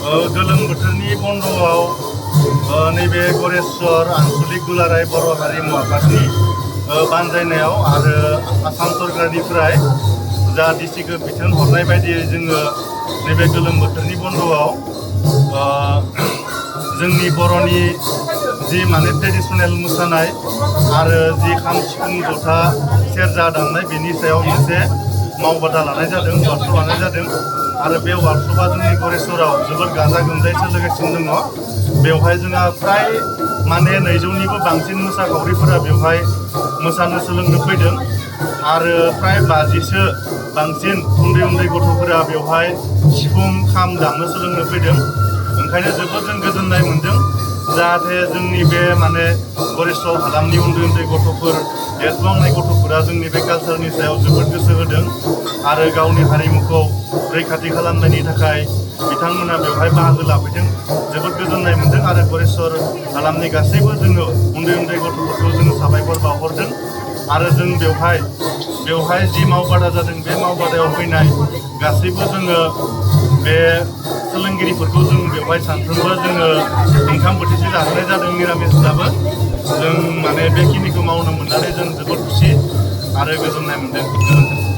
गोलोम बोथोरनि बन्द'आव नैबे गरेस्वर आनसलिक दुलाराय बर' हारिमु आफादनि बानजायनायाव आरो आसाम सरकारनिफ्राय जा डिस्ट्रिक्टखौ बिथोन हरनाय बायदियै जोङो नैबे गोलोम बोथोरनि बन्द'आव जोंनि बर'नि जि माने ट्रेडिसनेल मोसानाय आरो जि खाम सिफुं जथा सेरजा दामनाय बेनि सायाव मोनसे मावबादा लानाय जादों, वार्कशप लानाय जादों आरो बे वार्कशपआ जोंनि गरेस्वराव जोबोद गाजा गोमजायै सोलिगासिनो दङ। बेवहाय जोंहा फ्राय माने 200निबो बांसिन मोसाखावरिफोरा बेवहाय मोसानो सोलोंनो फैदों आरो फ्राय 50सो बांसिन उन्दै गथ'फोरा बेवहाय सिफुं खाम दामनो सोलोंनो फैदों। ओंखायनो जोबोद जों गोजोननाय मोन्दों जाहाथे जोंनि बे माने गरेस्वर हालामनि उन्दै गथ'फोर देरफुहांनाय गथ'फोरा जोंनि बे कालसारनि सायाव जोबोद गोसो होदों आरो गावनि हारिमुखौ रैखाथि खालामनायनि थाखाय बिथांमोना बेवहाय बाहागो लाफैदों। जोबोद गोजोननाय मोन्दों आरो गरेस्वर हालामनि गासैबो जोङो उन्दै गथ'फोरखौ जोङो साबायखर बावहरदों आरो जों बेवहाय जि मावबादा जादों बे मावबादायाव फैनाय गासैबो जोङो बे सोलोंगिरिफोरखौ जों बेवहाय सानफ्रोमबो जोङो ओंखाम बोथिसे जाहोनाय जादों निरामिसब्लाबो। जों माने बेखिनिखौ मावनो मोननानै जों जोबोद खुसि आरो गोजोननाय मोन्दों। गोजोन्थों।